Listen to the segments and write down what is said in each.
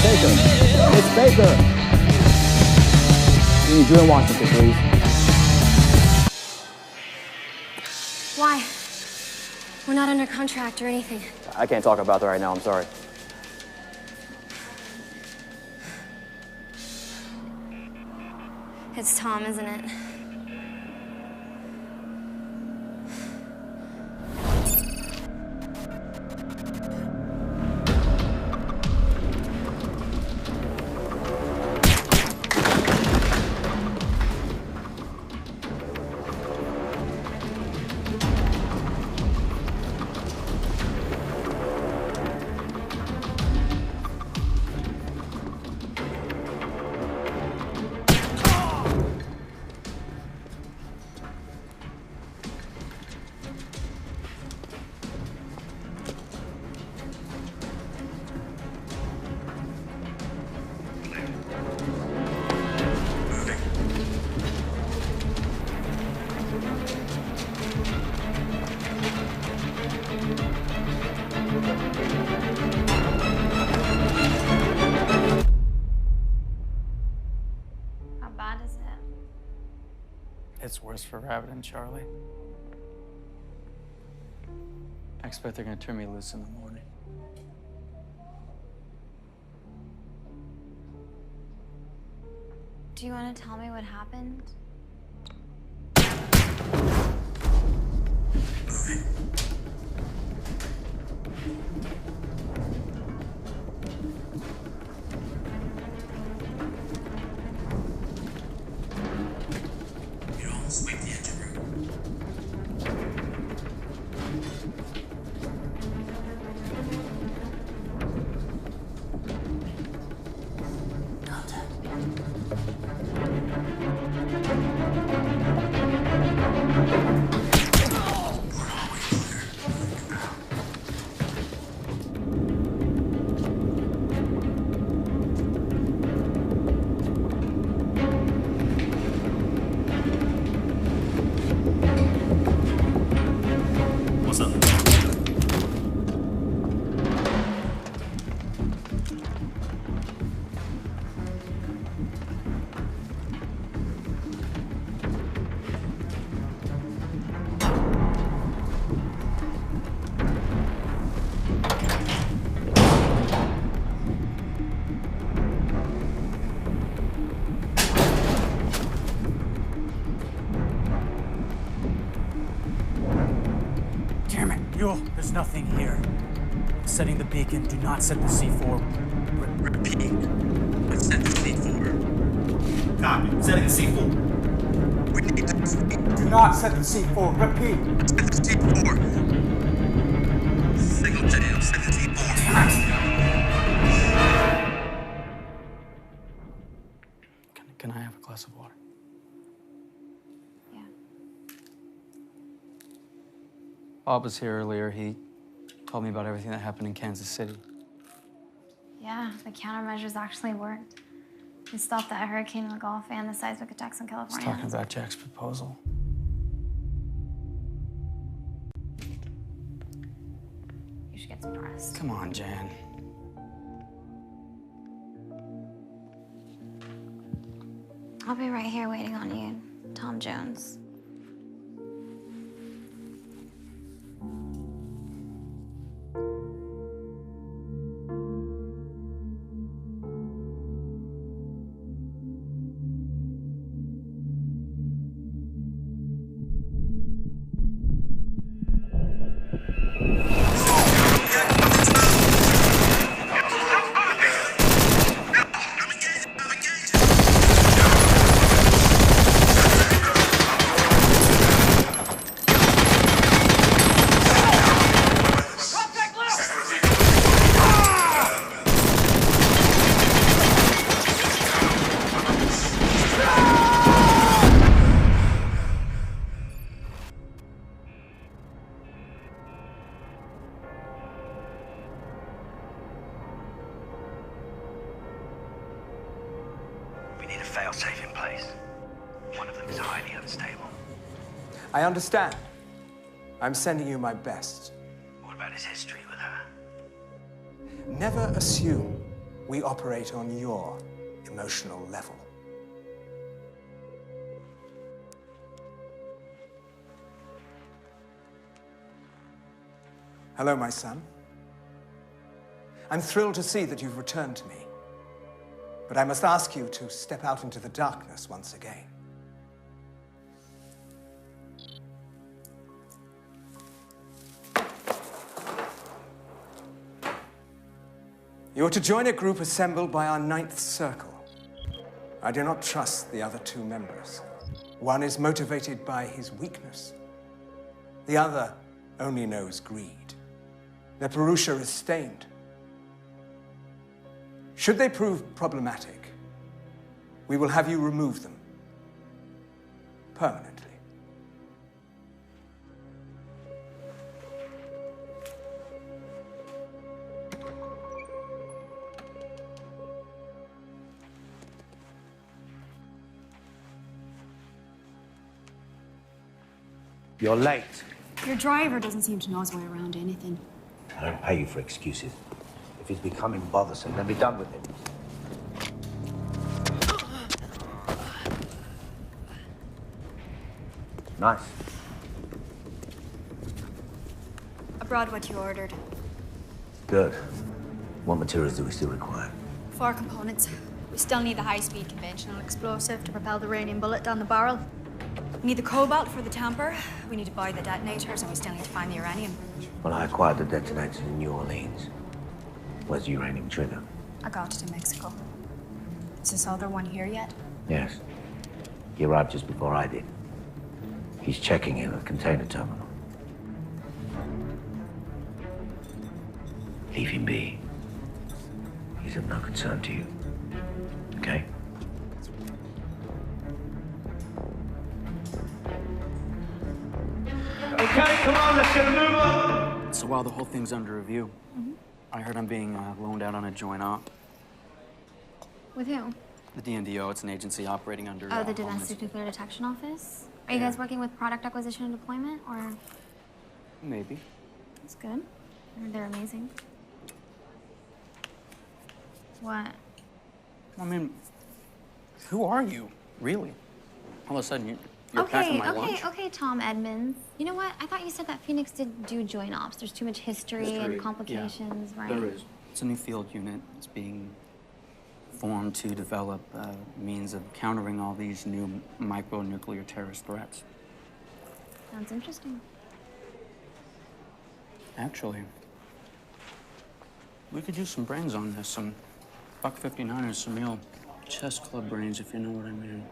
Baker. Miss Baker. We need you in Washington, please. Why? We're not under contract or anything. I can't talk about that right now, I'm sorry. It's Tom, isn't it? How bad is it? It's worse for Rabbit and Charlie. I expect they're gonna turn me loose in the morning. Do you want to tell me what happened? You almost wake the engine room. What's up? Damn it. Yule, there's nothing here. Setting the beacon. Do not set the C4. Repeat. I set the C4. Copy. Setting the C4. We need to proceed. Do not set the C4. Repeat. Set the C4. Signal jail. Set the C4. Can I have a glass of water? Yeah. Bob was here earlier. He told me about everything that happened in Kansas City. Yeah, the countermeasures actually worked. They stopped that hurricane in the Gulf and the seismic attacks in I was California. talking about Jack's proposal. You should get some rest. Come on, Jan. I'll be right here waiting on you, Tom Jones. We need a fail-safe in place. One of them is highly unstable. I understand. I'm sending you my best. What about his history with her? Never assume We operate on your emotional level. Hello, my son. I'm thrilled to see that you've returned to me. But I must ask you to step out into the darkness once again. You are to join a group assembled by our 9th circle. I do not trust the other 2 members. One is motivated by his weakness. The other only knows greed. Their Purusha is stained. Should they prove problematic, we will have you remove them permanently. You're late. Your driver doesn't seem to know his way around anything. I don't pay you for excuses. If he's becoming bothersome, then be done with it. Nice. I brought what you ordered. Good. What materials do we still require? 4 components. We still need the high-speed conventional explosive to propel the radium bullet down the barrel. We need the cobalt for the tamper. We need to buy the detonators, and we still need to find the uranium. Well, I acquired the detonators in New Orleans. Where's the uranium trigger? I got it in Mexico. Is this other one here yet? Yes. He arrived just before I did. He's checking in at the container terminal. Leave him be. He's of no concern to you. Okay? Okay, come on, let's get a move on. So while the whole thing's under review, I heard I'm being loaned out on a joint op. With who? The DNDO, it's an agency operating under... Oh, the Domestic Nuclear Detection Office? Are you guys working with product acquisition and deployment, or? Maybe. That's good. I heard they're amazing. What? I mean, who are you, really? All of a sudden, you're packing my lunch? Okay, Tom Edmonds. You know what? I thought you said that Phoenix didn't do joint ops. There's too much history and complications, right? There is. It's a new field unit. It's being formed to develop means of countering all these new micro-nuclear terrorist threats. Sounds interesting. Actually, we could use some brains on this. Some Buck 59ers, some real chess club brains, if you know what I mean.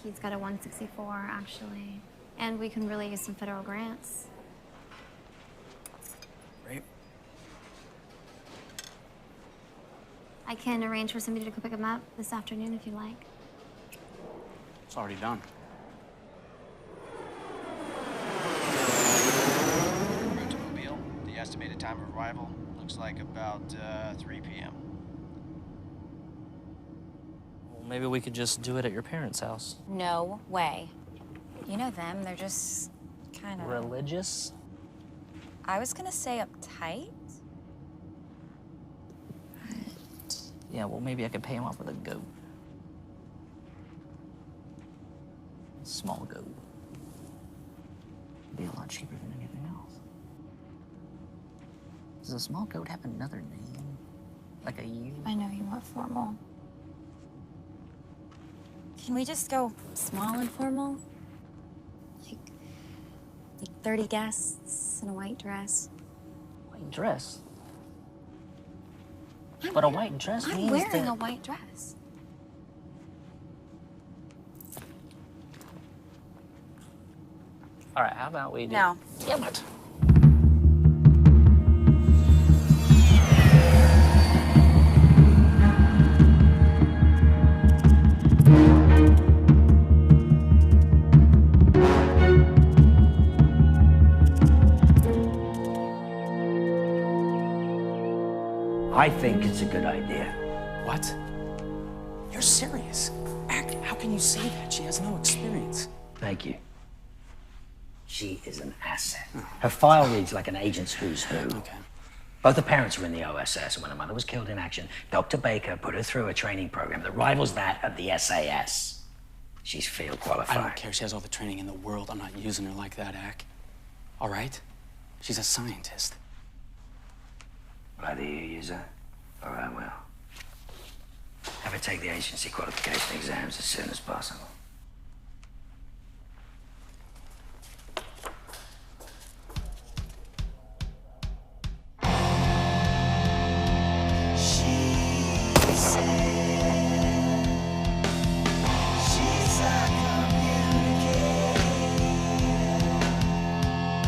He's got a 164, actually. And we can really use some federal grants. Great. I can arrange for somebody to go pick him up this afternoon if you like. It's already done. Route to Mobile. The estimated time of arrival looks like about 3 p.m. Well, maybe we could just do it at your parents' house. No way. You know them, they're just kind of... Religious? I was gonna say uptight. Yeah, well, maybe I could pay him off with a goat. A small goat. It'd be a lot cheaper than anything else. Does a small goat have another name? Like a you? I know you want formal. Can we just go small and formal? Like 30 guests in a white dress. White dress? But a white dress means I'm wearing that... a white dress. All right, how about we do... No. Damn it. I think it's a good idea. What? You're serious? How can you say that? She has no experience. Thank you. She is an asset. Her file reads like an agent's who's who. Okay. Both the parents were in the OSS, and when her mother was killed in action, Dr. Baker put her through a training program that rivals that of the SAS. She's field qualified. I don't care. She has all the training in the world. I'm not using her like that, Ack. All right? She's a scientist. Will either you use her, or I will. Have her take the agency qualification exams as soon as possible.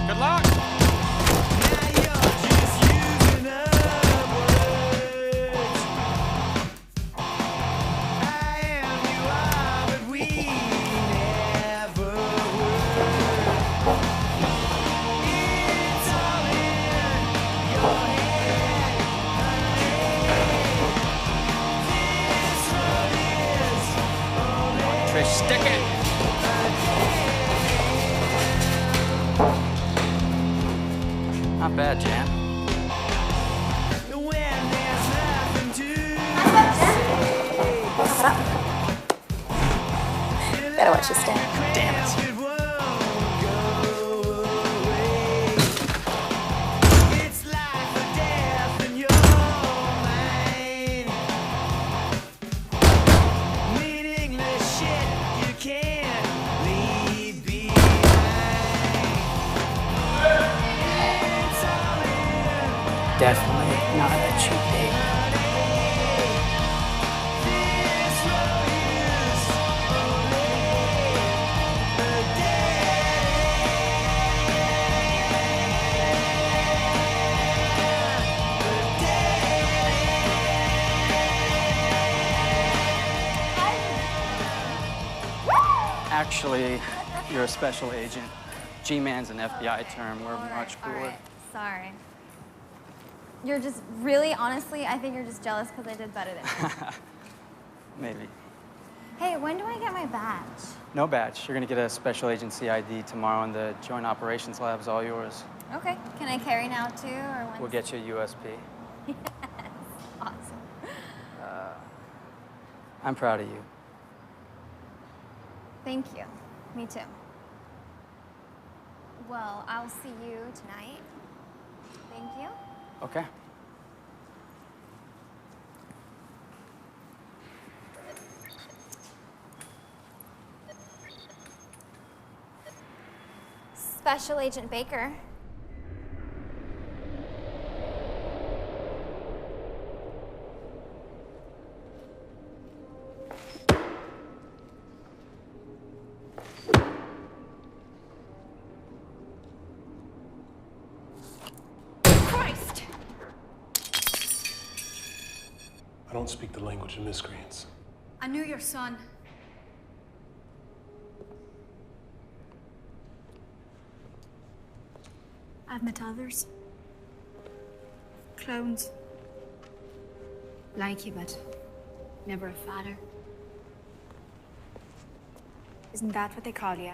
Good luck! Trish, stick it! Not bad, Jan. Better watch your step. Damn it. Definitely not a cheap date. Actually, you're a special agent. G-Man's an FBI term. We're much cooler. All right, sorry. You're just really, honestly, I think you're just jealous because I did better than you. Maybe. Hey, when do I get my badge? No badge. You're gonna get a special agency ID tomorrow, and the Joint Operations Lab's all yours. Okay. Can I carry now too, or when? We'll get you a USP. Yes. Awesome. I'm proud of you. Thank you. Me too. Well, I'll see you tonight. Thank you. Okay. Special Agent Baker. Christ! I don't speak the language of miscreants. I knew your son. I've met others. Clones. Like you, but never a father. Isn't that what they call you?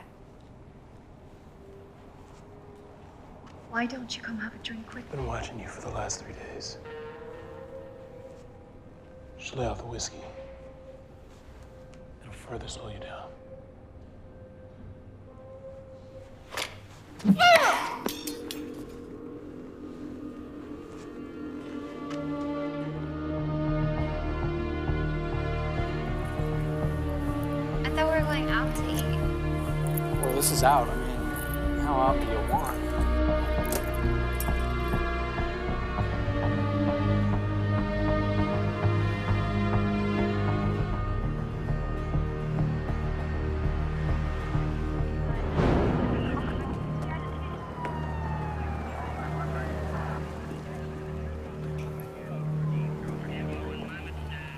Why don't you come have a drink with me? Been watching you for the last 3 days. Just lay off the whiskey. It'll further slow you down. I thought we were going out to eat. Well, this is out. I mean, how out do you want?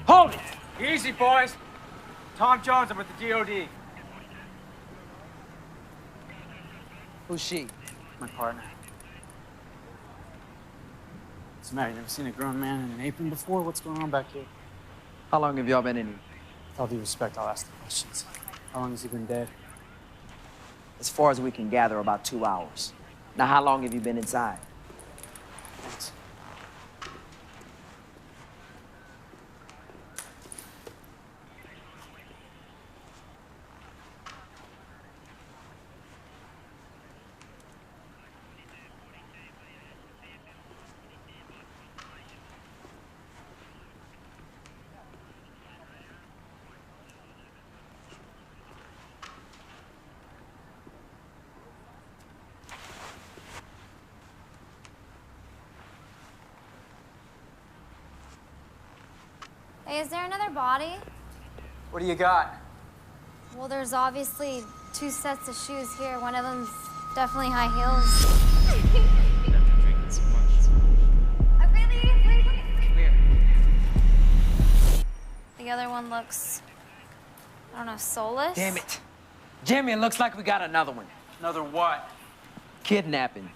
Hold it! Easy, boys. Tom Jones, I'm with the DOD. Who's she? My partner. What's the matter? You never seen a grown man in an apron before? What's going on back here? How long have y'all been in here? With all due respect, I'll ask the questions. How long has he been dead? As far as we can gather, about 2 hours. Now, how long have you been inside? Thanks. Hey, is there another body? What do you got? Well, there's obviously 2 sets of shoes here. One of them's definitely high heels. The other one looks, I don't know, soulless? Damn it. Jimmy, it looks like we got another one. Another what? Kidnapping.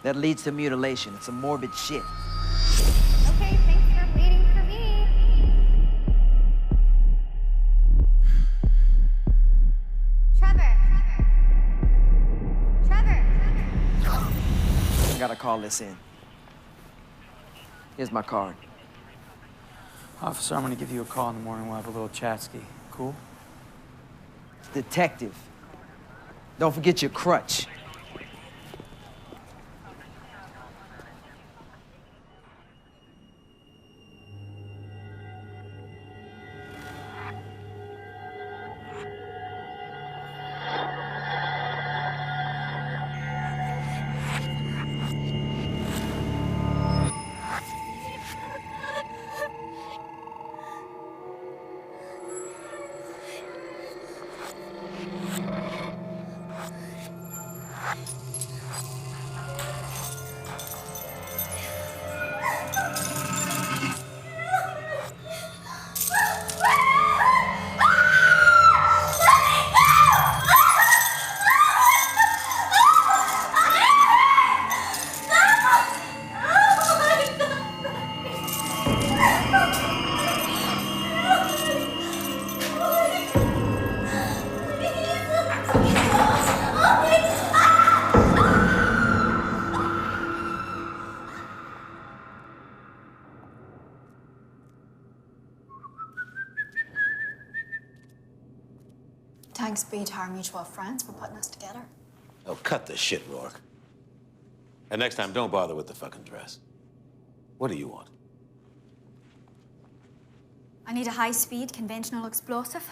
That leads to mutilation. It's some morbid shit. Okay, thanks for waiting for me. Trevor. I gotta call this in. Here's my card. Officer, I'm gonna give you a call in the morning. We'll have a little chat-ski. Cool? Detective. Don't forget your crutch. Thanks be to our mutual friends for putting us together. Oh, cut the shit, Rourke. And next time, don't bother with the fucking dress. What do you want? I need a high-speed conventional explosive,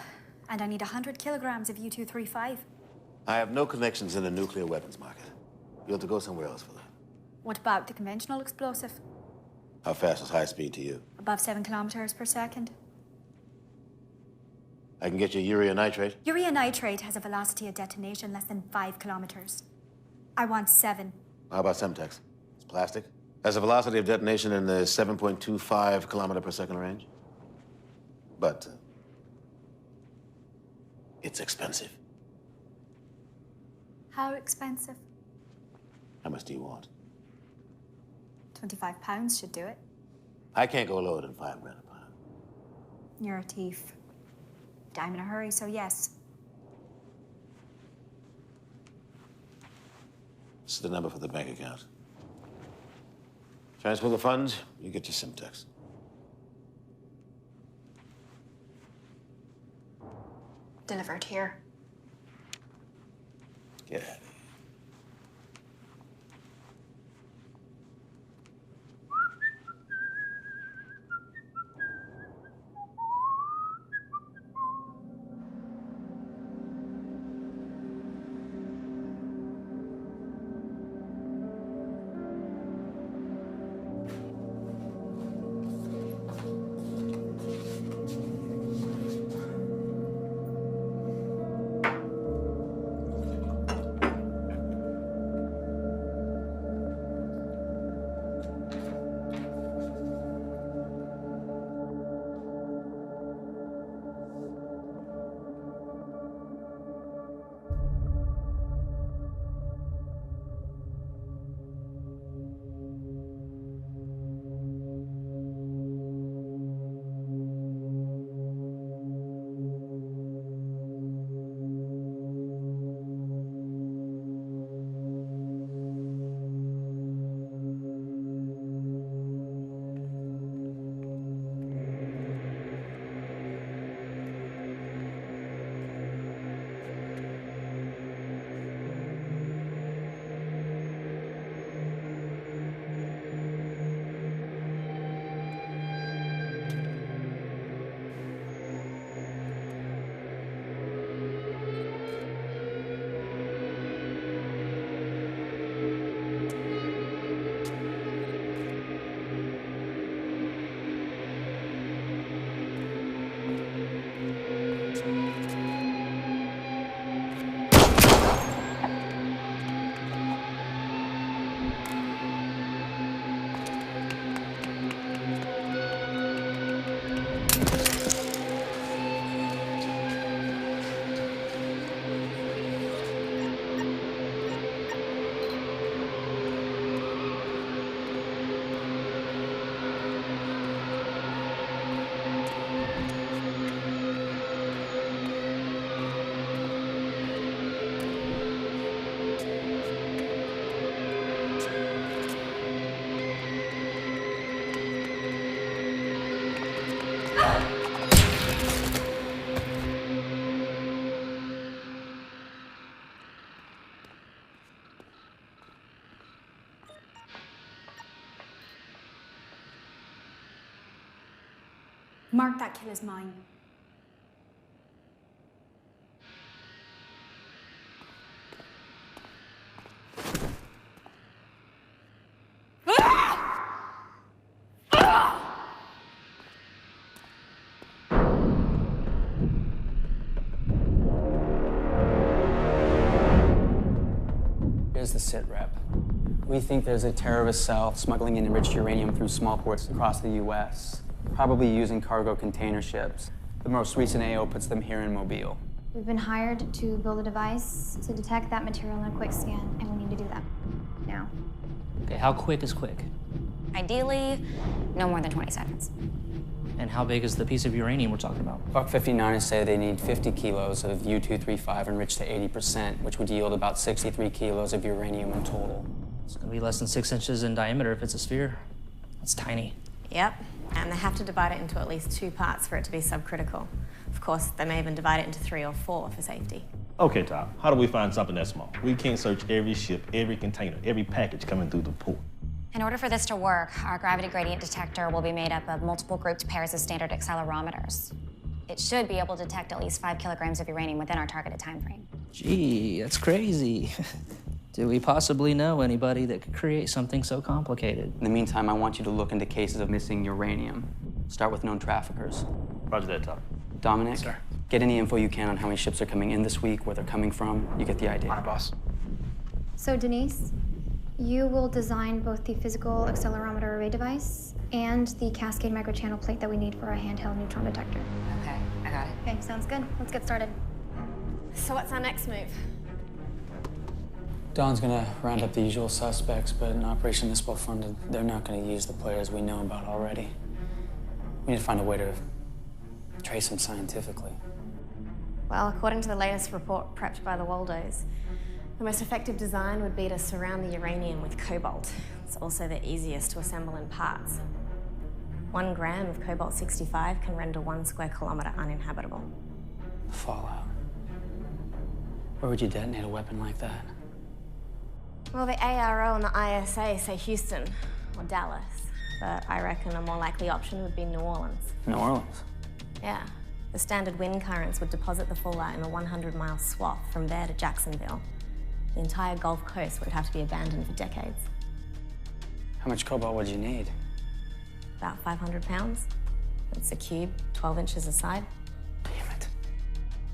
and I need 100 kilograms of U-235. I have no connections in the nuclear weapons market. You'll have to go somewhere else for that. What about the conventional explosive? How fast is high speed to you? Above 7 kilometers per second. I can get you urea nitrate. Urea nitrate has a velocity of detonation less than 5 kilometers. I want 7. How about Semtex? It's plastic. Has a velocity of detonation in the 7.25 kilometer per second range. But it's expensive. How expensive? How much do you want? £25 should do it. I can't go lower than $5 grand a pound. You're a thief. But I'm in a hurry, so yes. This is the number for the bank account. Transfer the funds, you get your Semtex. Delivered here. Get out of here. Mark that kill as mine. Here's the sit rep. We think there's a terrorist cell smuggling in enriched uranium through small ports across the U.S., probably using cargo container ships. The most recent AO puts them here in Mobile. We've been hired to build a device to detect that material in a quick scan, and we need to do that now. Okay, how quick is quick? Ideally, no more than 20 seconds. And how big is the piece of uranium we're talking about? Buck 59ers say they need 50 kilos of U-235 enriched to 80%, which would yield about 63 kilos of uranium in total. It's gonna be less than 6 inches in diameter if it's a sphere. That's tiny. Yep, and they have to divide it into at least 2 parts for it to be subcritical. Of course, they may even divide it into 3 or 4 for safety. Okay, Top, how do we find something that small? We can't search every ship, every container, every package coming through the port. In order for this to work, our gravity gradient detector will be made up of multiple grouped pairs of standard accelerometers. It should be able to detect at least 5 kilograms of uranium within our targeted time frame. Gee, that's crazy. Do we possibly know anybody that could create something so complicated? In the meantime, I want you to look into cases of missing uranium. Start with known traffickers. Roger that, Top. Dominic, Sir. Get any info you can on how many ships are coming in this week, where they're coming from. You get the idea. On it, boss. So, Denise, you will design both the physical accelerometer array device and the cascade microchannel plate that we need for our handheld neutron detector. Okay, I got it. Okay, sounds good. Let's get started. So what's our next move? Don's gonna round up the usual suspects, but an operation this well funded, they're not gonna use the players we know about already. We need to find a way to trace them scientifically. Well, according to the latest report prepped by the Waldos, the most effective design would be to surround the uranium with cobalt. It's also the easiest to assemble in parts. 1 gram of cobalt-65 can render 1 square kilometer uninhabitable. Fallout. Where would you detonate a weapon like that? Well, the ARO and the ISA say Houston or Dallas, but I reckon a more likely option would be New Orleans. New Orleans? Yeah. The standard wind currents would deposit the fallout in a 100-mile swath from there to Jacksonville. The entire Gulf Coast would have to be abandoned for decades. How much cobalt would you need? About 500 pounds. It's a cube, 12 inches a side. Damn it.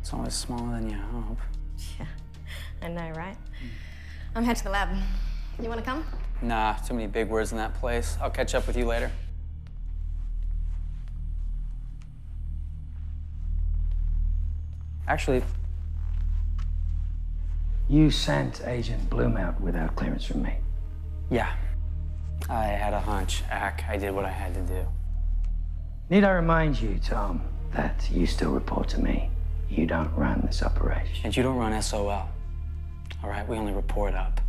It's always smaller than you hope. Yeah, I know, right? I'm headed to the lab. You want to come? Nah, too many big words in that place. I'll catch up with you later. Actually, You sent Agent Bloom out without clearance from me. yeah. I had a hunch. I did what I had to do. Need I remind you, Tom, that you still report to me? You don't run this operation. And you don't run SOL. All right, we only report up.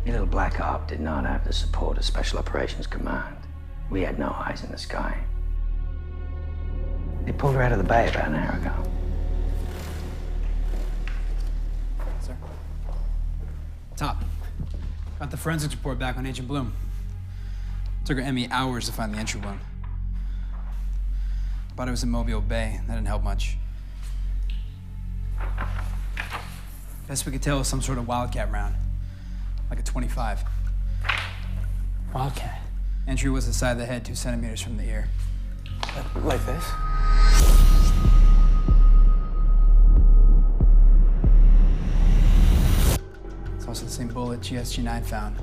Your little Black Hawk did not have the support of Special Operations Command. We had no eyes in the sky. They pulled her out of the bay about an hour ago. Sir. Top. Got the forensics report back on Agent Bloom. Took her Emmy hours to find the entry wound. But it was in Mobile Bay. That didn't help much. Best we could tell was some sort of wildcat round. Like a 25. Wildcat? Entry was the side of the head, 2 centimeters from the ear. Like this? It's also the same bullet GSG-9 found.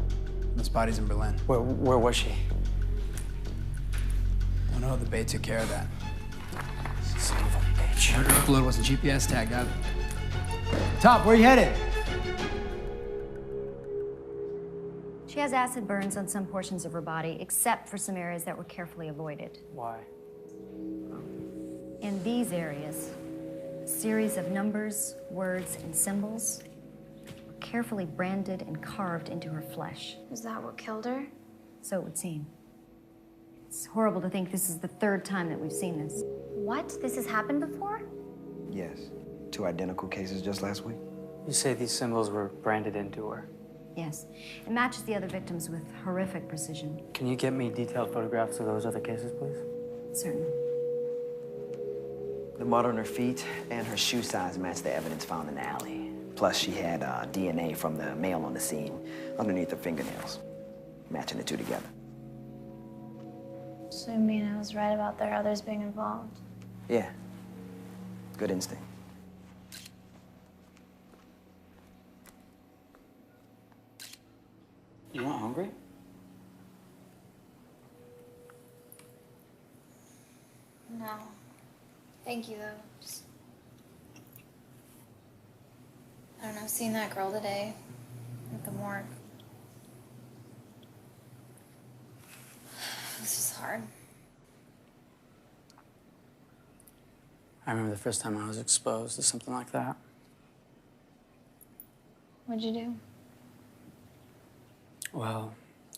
Those bodies in Berlin. Where was she? Don't know. The Bay took care of that. Son of a bitch. Her upload was a GPS tag. Got it. Top, where you headed? She has acid burns on some portions of her body, except for some areas that were carefully avoided. Why? In these areas, a series of numbers, words, and symbols were carefully branded and carved into her flesh. Is that what killed her? So it would seem. horrible to think this is the third time that we've seen this. What? This has happened before? Yes. 2 identical cases just last week. You say these symbols were branded into her. Yes. It matches the other victims with horrific precision. Can you get me detailed photographs of those other cases, please? Certainly. The mud on her feet and her shoe size match the evidence found in the alley. Plus, she had DNA from the male on the scene underneath her fingernails, matching the 2 together. So you mean I was right about there others being involved? Yeah. Good instinct. You not hungry? No. Thank you, though. Just... I don't know, seeing that girl today at the morgue. This is hard. I remember the first time I was exposed to something like that. What'd you do? Well,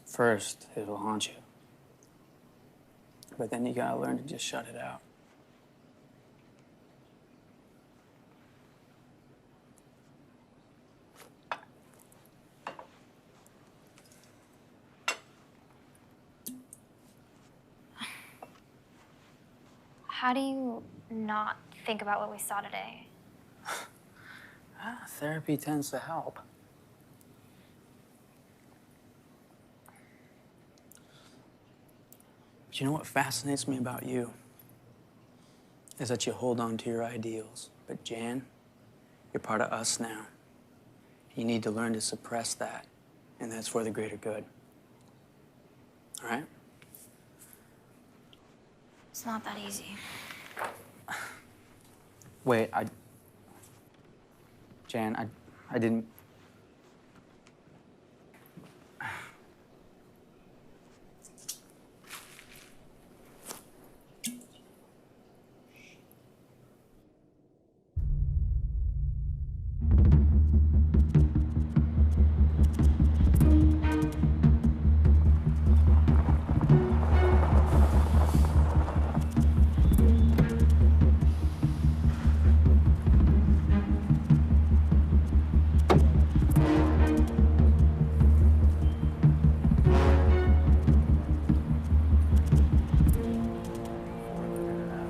first, it'll haunt you. But then you gotta learn to just shut it out. How do you not think about what we saw today? Therapy tends to help. But you know what fascinates me about you? Is that you hold on to your ideals. But Jan, you're part of us now. You need to learn to suppress that, and that's for the greater good. All right? It's not that easy. Wait, Jan, I didn't...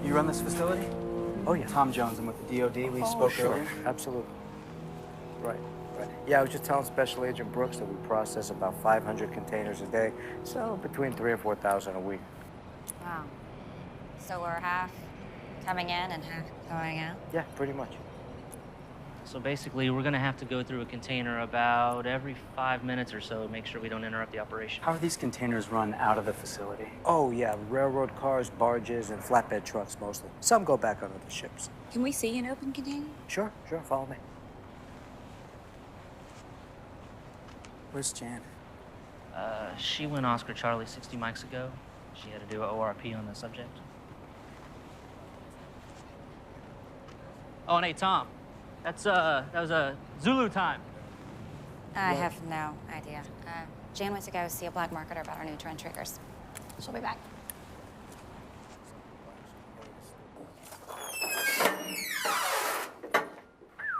You run this facility? Oh, yeah. Tom Jones, I'm with the DOD. We spoke earlier. Absolutely. Right. Yeah, I was just telling Special Agent Brooks that we process about 500 containers a day, so between 3,000 and 4,000 a week. Wow. So we're half coming in and half going out? Yeah, pretty much. So basically, we're gonna have to go through a container about every 5 minutes or so to make sure we don't interrupt the operation. How are these containers run out of the facility? Oh, yeah, railroad cars, barges, and flatbed trucks mostly. Some go back onto the ships. Can we see an open container? Sure, follow me. Where's Jan? She went Oscar Charlie 60 mics ago. She had to do an ORP on the subject. Oh, and hey, Tom. That was a Zulu time. I have no idea. Jan went to go see a black marketer about our new trend triggers. She'll be back.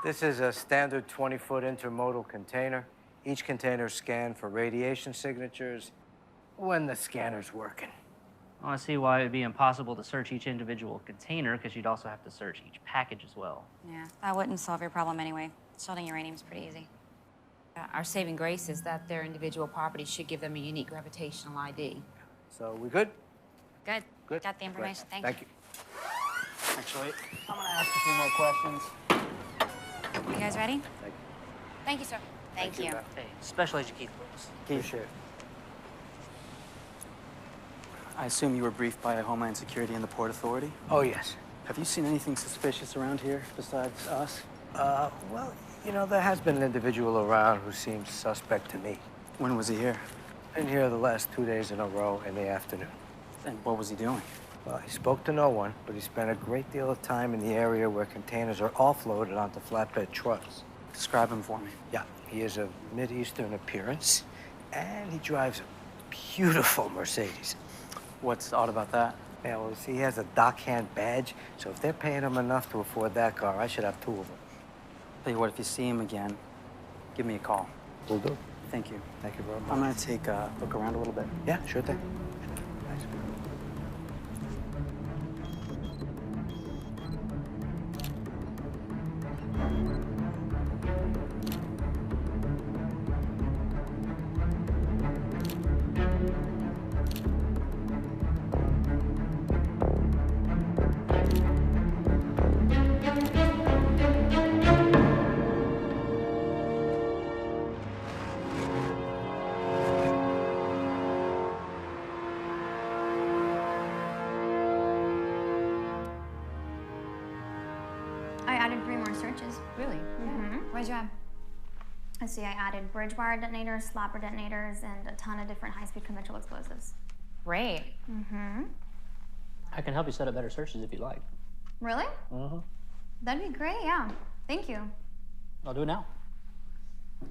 This is a standard 20-foot intermodal container. Each container is scanned for radiation signatures when the scanner's working. I see why it'd be impossible to search each individual container, because you'd also have to search each package as well. Yeah, that wouldn't solve your problem anyway. Shielding uranium's pretty easy. Our saving grace is that their individual properties should give them a unique gravitational ID. So, we good? Good. Good. Got the information. Great. Thank you. Actually, I'm gonna ask a few more questions. You guys ready? Thank you. Thank you, sir. Thank you. Hey, Special Agent Keith Brooks. Appreciate it. I assume you were briefed by Homeland Security and the Port Authority? Oh, yes. Have you seen anything suspicious around here besides us? Well, you know, there has been an individual around who seems suspect to me. When was he here? Been here the last 2 days in a row in the afternoon. And what was he doing? Well, he spoke to no one, but he spent a great deal of time in the area where containers are offloaded onto flatbed trucks. Describe him for me. Yeah, he is of Mideastern appearance, and he drives a beautiful Mercedes. What's odd about that? Yeah, well, see, he has a dockhand badge, so if they're paying him enough to afford that car, I should have 2 of them. Tell you what, if you see him again, give me a call. Will do. Thank you. Thank you very much. I'm gonna take a look around a little bit. Yeah, sure thing. I added 3 more searches. Really? Where'd you add? Let's see, I added bridge wire detonators, slapper detonators, and a ton of different high-speed conventional explosives. Great. I can help you set up better searches if you like. Really? That'd be great, yeah. Thank you. I'll do it now.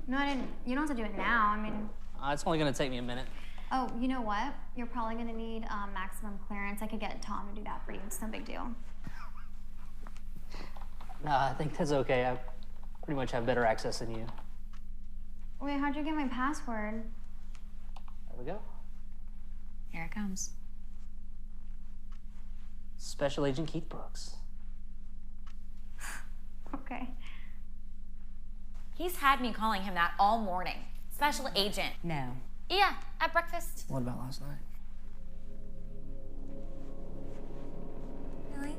No, I didn't. You don't have to do it now. I mean, It's only gonna take me a minute. oh, you know what? You're probably gonna need maximum clearance. I could get Tom to do that for you. It's no big deal. No, I think that's okay. I pretty much have better access than you. Wait, how'd you get my password? There we go. Here it comes. Special Agent Keith Brooks. Okay. He's had me calling him that all morning. Special agent. No. Yeah, at breakfast. What about last night? Really?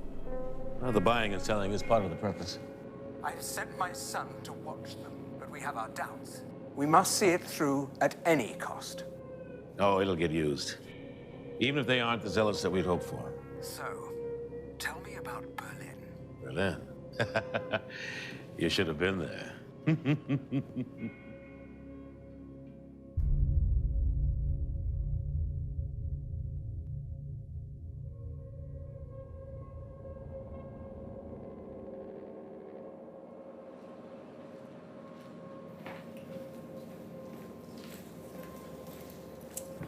Well, the buying and selling is part of the purpose. I've sent my son to watch them, but we have our doubts. We must see it through at any cost. Oh, it'll get used. Even if they aren't the zealots that we'd hoped for. So, tell me about Berlin. Berlin? You should have been there.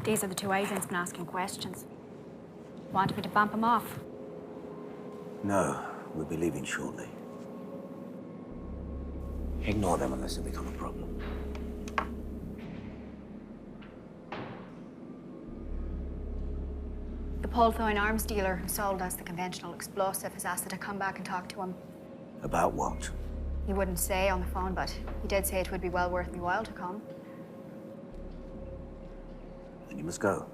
These are the 2 agents been asking questions. Want me to bump them off? No, we'll be leaving shortly. Ignore them unless they become a problem. The Polthine arms dealer who sold us the conventional explosive has asked that I come back and talk to him. About what? He wouldn't say on the phone, but he did say it would be well worth my while to come. Then you must go.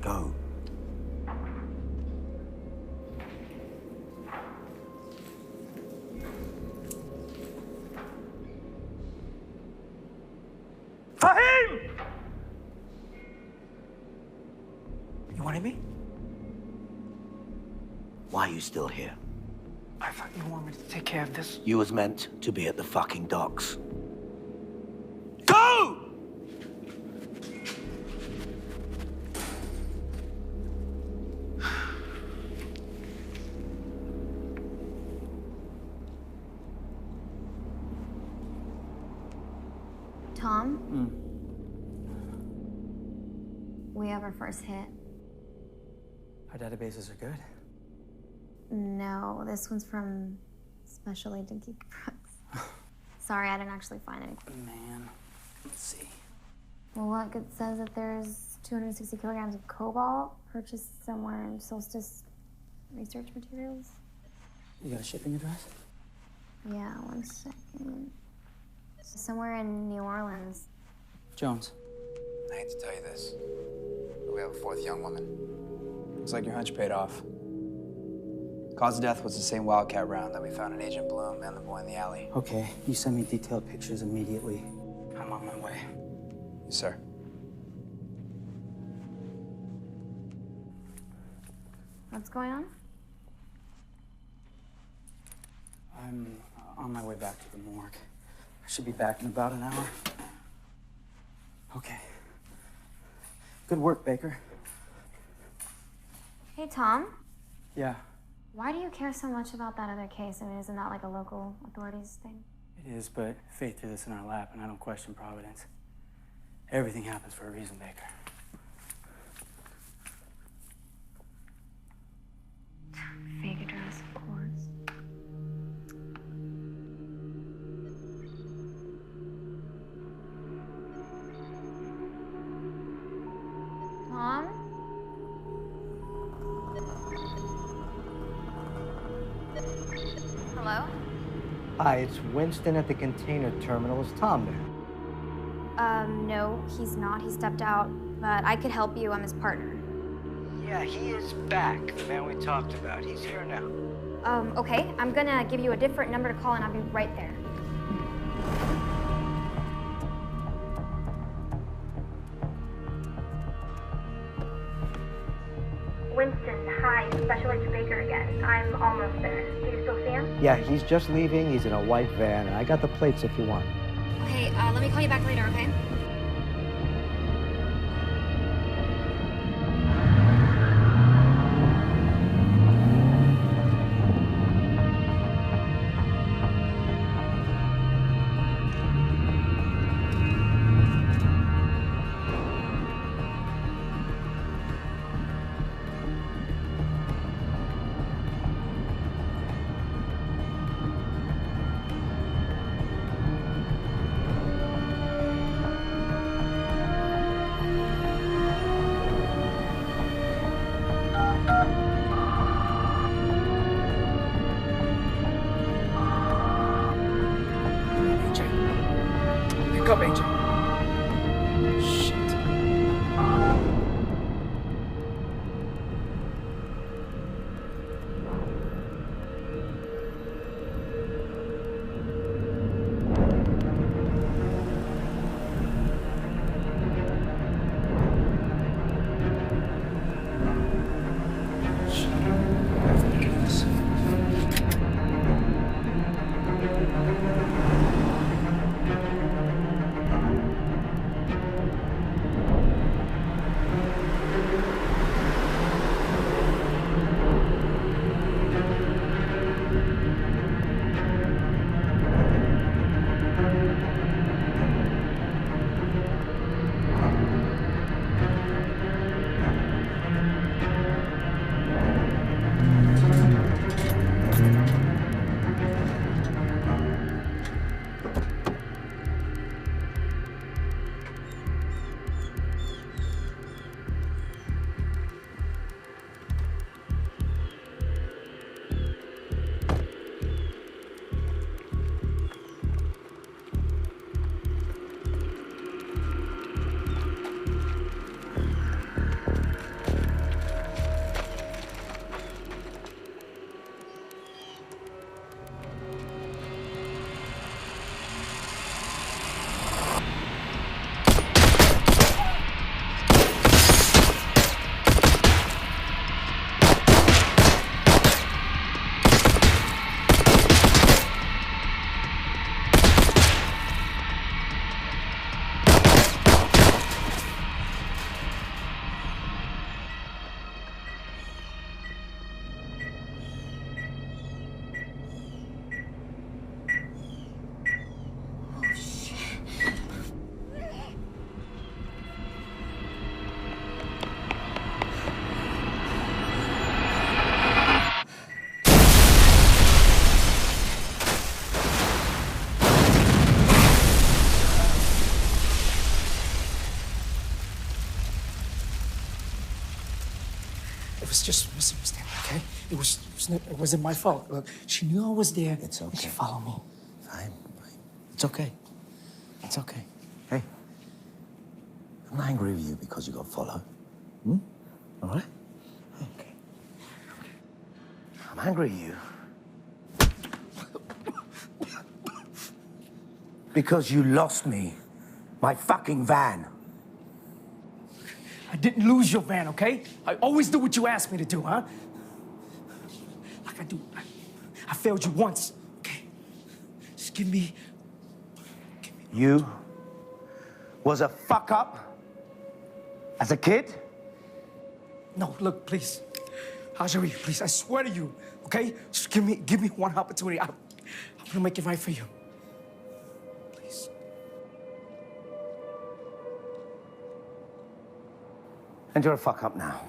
Go. Fahim! You wanted me? Why are you still here? I thought you wanted me to take care of this. You was meant to be at the fucking docks. Go! Tom? We have our first hit. Our databases are good. No, this one's from Special Agent Keith Brooks. Sorry, I didn't actually find anything. Man, let's see. Well, look, it says that there's 260 kilograms of cobalt purchased somewhere in Solstice Research Materials. You got a shipping address? Yeah, 1 second. Somewhere in New Orleans. Jones. I hate to tell you this, but we have a 4th young woman. Looks like your hunch paid off. Cause of death was the same Wildcat round that we found in Agent Bloom and the boy in the alley. Okay, you send me detailed pictures immediately. I'm on my way. Yes, sir. What's going on? I'm on my way back to the morgue. I should be back in about an hour. Okay. Good work, Baker. Hey, Tom. Yeah. Why do you care so much about that other case? I mean, isn't that like a local authorities thing? It is, but fate threw this in our lap, and I don't question Providence. Everything happens for a reason, Baker. Fake address, of course. Tom? Hello? Hi, it's Winston at the container terminal. Is Tom there? No, he's not. He stepped out, but I could help you. I'm his partner. Yeah, he is back. The man we talked about. He's here now. Okay. I'm gonna give you a different number to call and I'll be right there. Winston, hi. Special Agent Baker again. I'm almost there. Do you still see him? Yeah, he's just leaving. He's in a white van, and I got the plates if you want. Okay, let me call you back later, okay? Pick up, AJ. Shit. It was just a misunderstanding, okay? It wasn't my fault. Look, she knew I was there. It's okay. And she followed me. Fine. It's okay. It's okay. Hey, I'm not angry with you because you got followed. All right? Okay. I'm angry at you because you lost me, my fucking van. I didn't lose your van, okay? I always do what you ask me to do, huh? Like I do. I failed you once, okay? Just give me... You was a fuck up as a kid? No, look, please. Hajari, please, I swear to you, okay? Just give me one opportunity. I'm gonna make it right for you. And you're a fuck up now.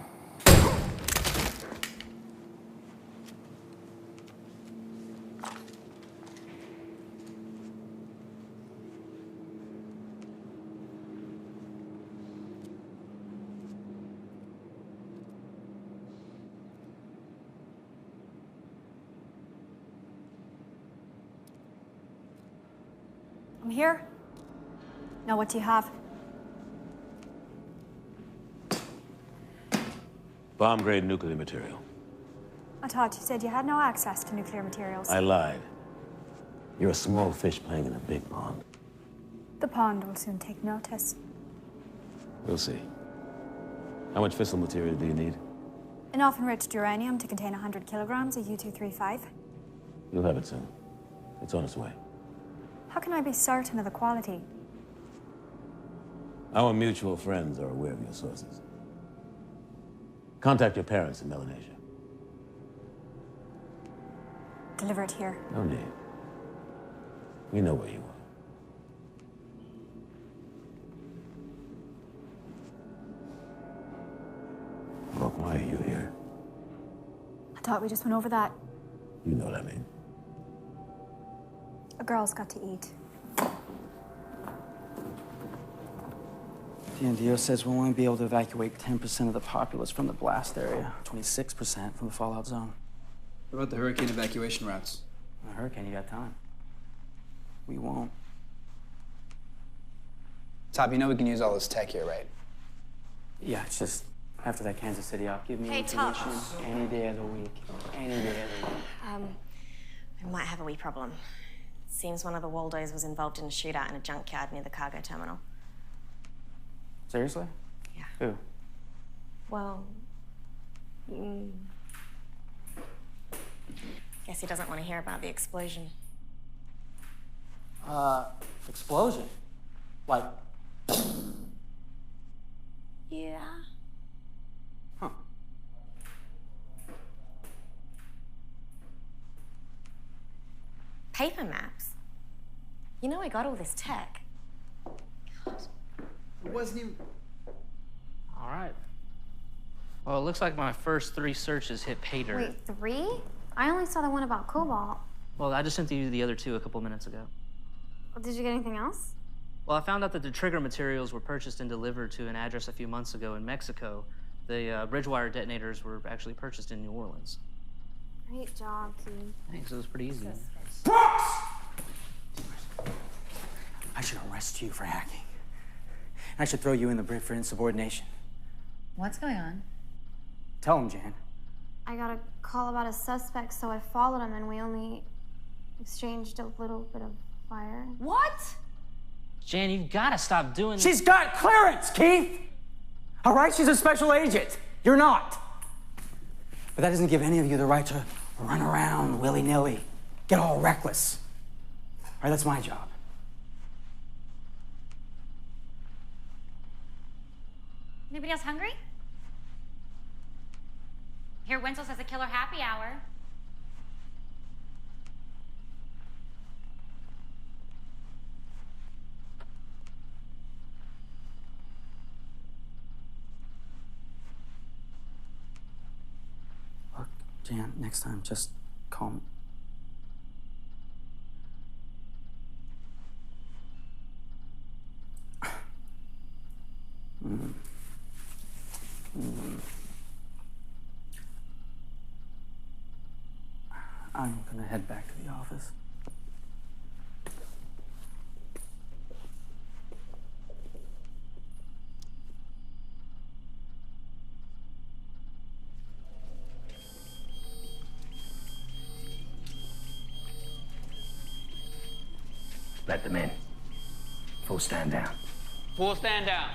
I'm here. Now, what do you have? Bomb-grade nuclear material. I thought you said you had no access to nuclear materials. I lied. You're a small fish playing in a big pond. The pond will soon take notice. We'll see. How much fissile material do you need? Enough enriched uranium to contain 100 kilograms of U-235. You'll have it soon. It's on its way. How can I be certain of the quality? Our mutual friends are aware of your sources. Contact your parents in Melanesia. Deliver it here. No need. We know where you are. Look, why are you here? I thought we just went over that. You know what I mean. A girl's got to eat. The NDO says we won't be able to evacuate 10% of the populace from the blast area, 26% from the fallout zone. What about the hurricane evacuation routes? A hurricane, you got time. We won't. Top, you know we can use all this tech here, right? Yeah, it's just after that Kansas City op, give me Hey, Top. information any day of the week. Any day of the week. We might have a wee problem. Seems one of the Waldos was involved in a shootout in a junkyard near the cargo terminal. Seriously? Yeah. Who? Well, guess he doesn't want to hear about the explosion. Explosion? Like, Yeah. huh. Paper maps? You know I got all this tech. It wasn't even... All right. Well, it looks like my first 3 searches hit pay dirt. Wait, 3? I only saw the one about cobalt. Well, I just sent you the other 2 a couple minutes ago. Did you get anything else? Well, I found out that the trigger materials were purchased and delivered to an address a few months ago in Mexico. The Bridgewire detonators were actually purchased in New Orleans. Great job, Key. Thanks, it was pretty easy. I should arrest you for hacking. I should throw you in the Brit for insubordination. What's going on? Tell him, Jan. I got a call about a suspect, so I followed him, and we only exchanged a little bit of fire. What? Jan, you've got to stop doing this. She's got clearance, Keith! All right, she's a special agent. You're not. But that doesn't give any of you the right to run around willy-nilly, get all reckless. All right, that's my job. Anybody else hungry? Here, Wenzel's has a killer happy hour. Look, Jan, next time, just call me. I'm gonna head back to the office. Let them in. Full stand down. Full stand down.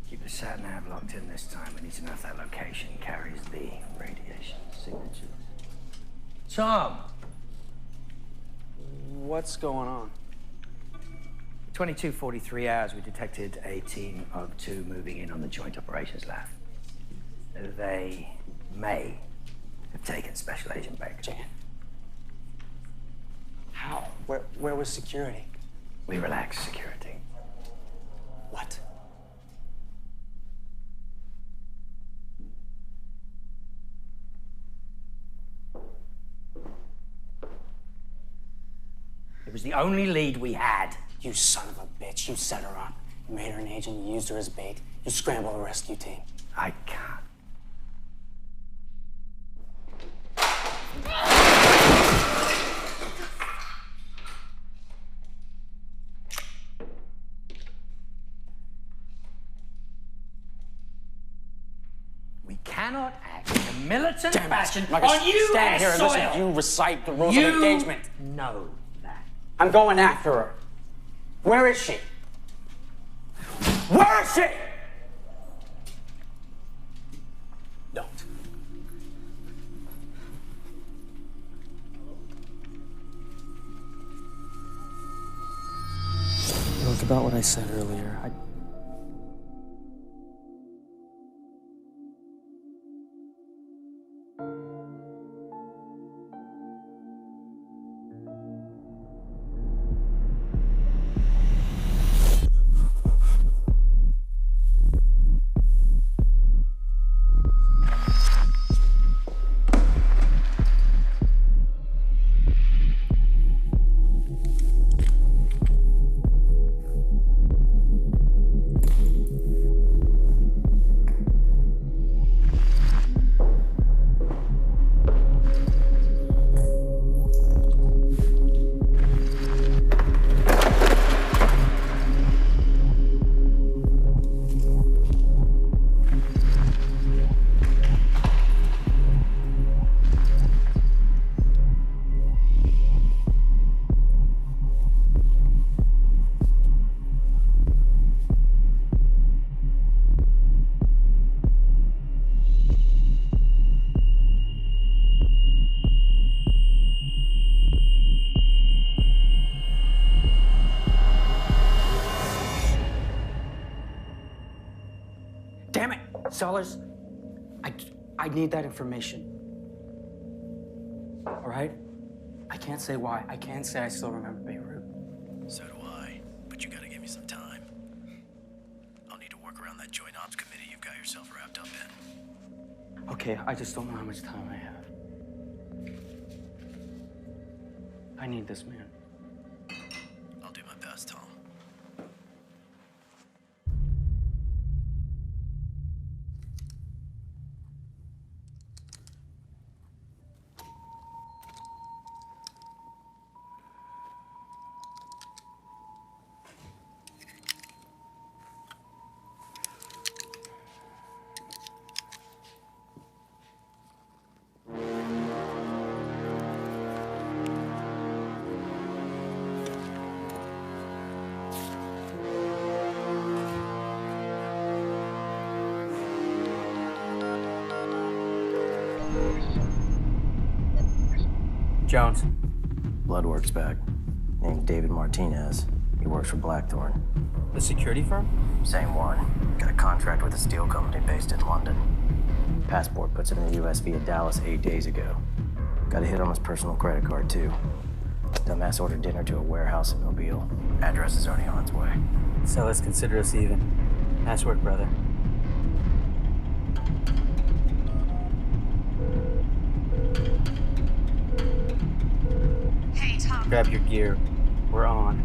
Keep the sat-nav locked in this time. We need to know if that location carries the radiation signatures. Tom! What's going on? 22:43 hours, we detected a team of 2 moving in on the Joint Operations Lab. They may have taken Special Agent Baker. Jan. How? Where was security? We relaxed security. What? It was the only lead we had. You son of a bitch. You set her up. You made her an agent. You used her as bait. You scrambled a rescue team. I can't. We cannot act in a militant fashion on U.S. Stand here and soil. listen. You recite the rules of engagement. Know that. I'm going after her. Where is she? Where is she? Don't. Look, about what I said earlier, damn it, Sellers. I need that information. All right? I can't say why. I can't say I still remember Beirut. So do I, but you gotta give me some time. I'll need to work around that Joint Ops Committee you've got yourself wrapped up in. Okay, I just don't know how much time I have. I need this man. I'll do my best, Tom. Jones. Bloodwork's back. Named David Martinez. He works for Blackthorn. The security firm? Same one. Got a contract with a steel company based in London. Passport puts him in the U.S. via Dallas 8 days ago. Got a hit on his personal credit card, too. Dumbass ordered dinner to a warehouse in Mobile. Address is already on its way. So let's consider us even. Nice work, brother. Hey, Tom. Grab your gear. We're on.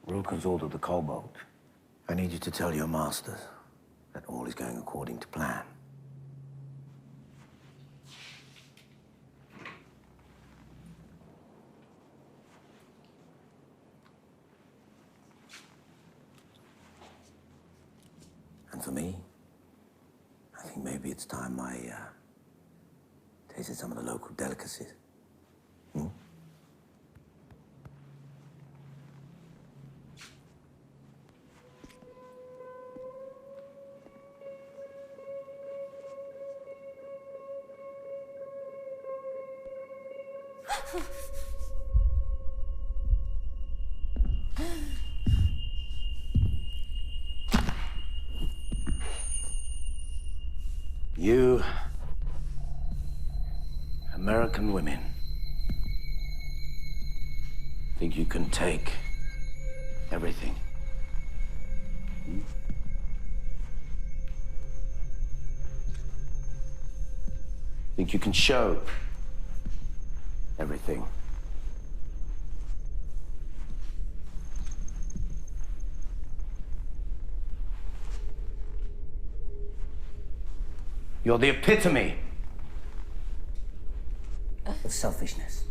Rook has ordered the Cobalt. I need you to tell your masters that all is going according to plan. And for me, I think maybe it's time I tasted some of the local delicacies. Hmm? You American women think you can take everything. Hmm? Think you can show everything. You're the epitome of selfishness.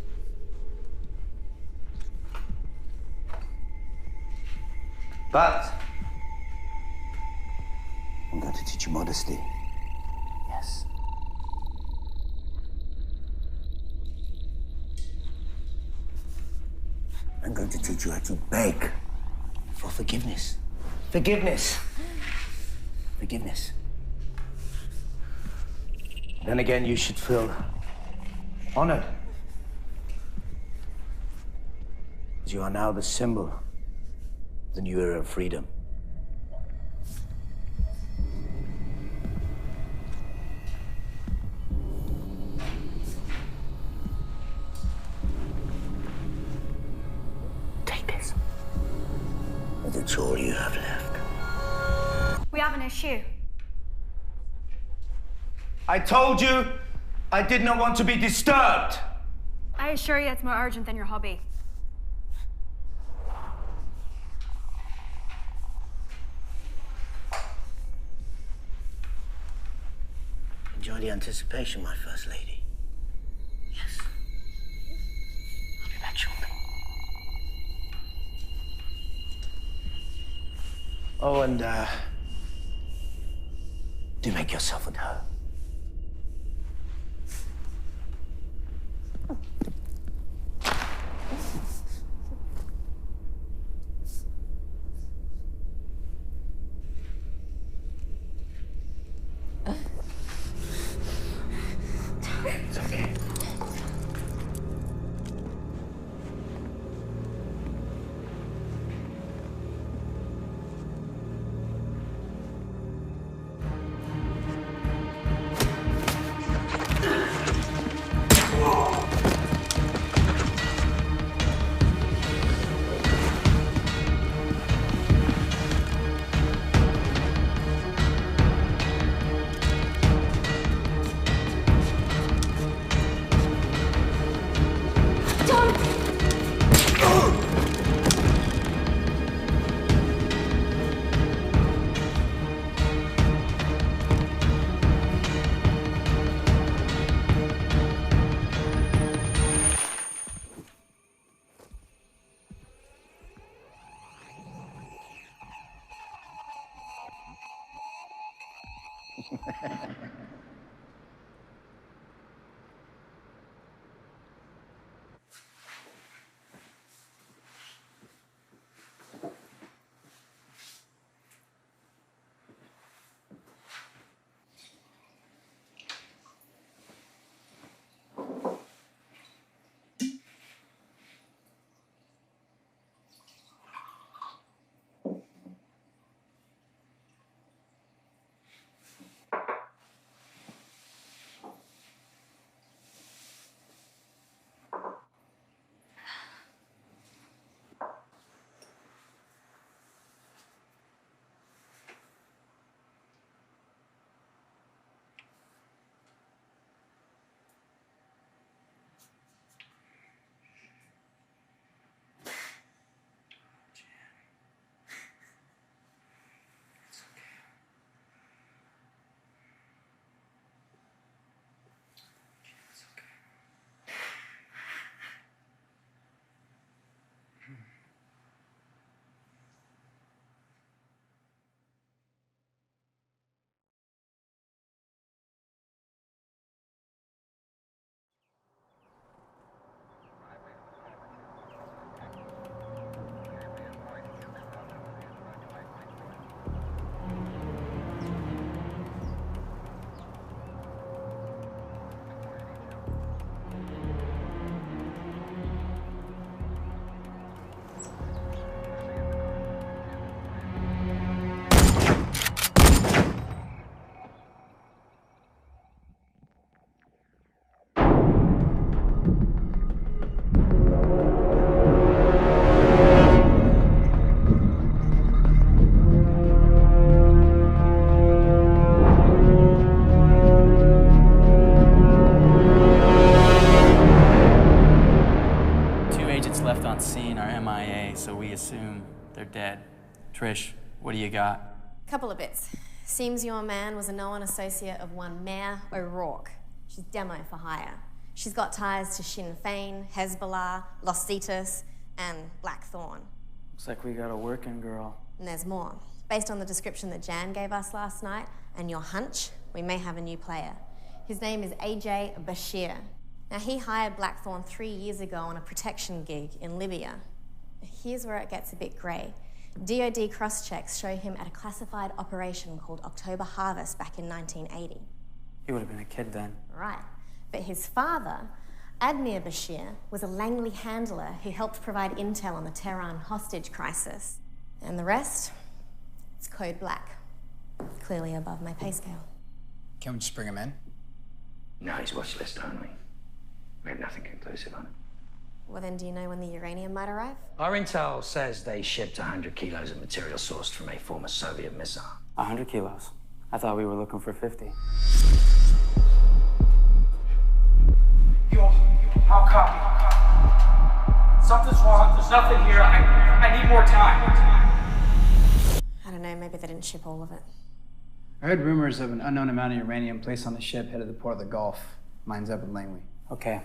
But I'm going to teach you modesty. Yes. I'm going to teach you how to beg for forgiveness. Forgiveness. Forgiveness. Then again, you should feel honored. As you are now the symbol of the new era of freedom. Take this. That's all you have left. We have an issue. I told you I did not want to be disturbed. I assure you it's more urgent than your hobby. Enjoy the anticipation, my first lady. Yes. I'll be back shortly. Oh, and do make yourself at home. It's okay. DNA, so we assume they're dead. Trish, what do you got? Couple of bits. Seems your man was a known associate of one Mare O'Rourke. She's demo for hire. She's got ties to Sinn Féin, Hezbollah, Los Cetus, and Blackthorn. Looks like we got a working girl. And there's more. Based on the description that Jan gave us last night and your hunch, we may have a new player. His name is AJ Bashir. Now, he hired Blackthorn 3 years ago on a protection gig in Libya. Here's where it gets a bit grey. DoD cross-checks show him at a classified operation called October Harvest back in 1980. He would have been a kid then. Right. But his father, Admir Bashir, was a Langley handler who helped provide intel on the Tehran hostage crisis. And the rest? It's code black. Clearly above my pay scale. Can we just bring him in? No, he's watch list only. We have nothing conclusive on it. Well, then do you know when the uranium might arrive? Our intel says they shipped 100 kilos of material sourced from a former Soviet missile. 100 kilos? I thought we were looking for 50. Yo, I'll copy. Something's wrong. There's nothing here. I need more time. I don't know, maybe they didn't ship all of it. I heard rumors of an unknown amount of uranium placed on the ship headed to the port of the Gulf. Mine's up in Langley. Okay.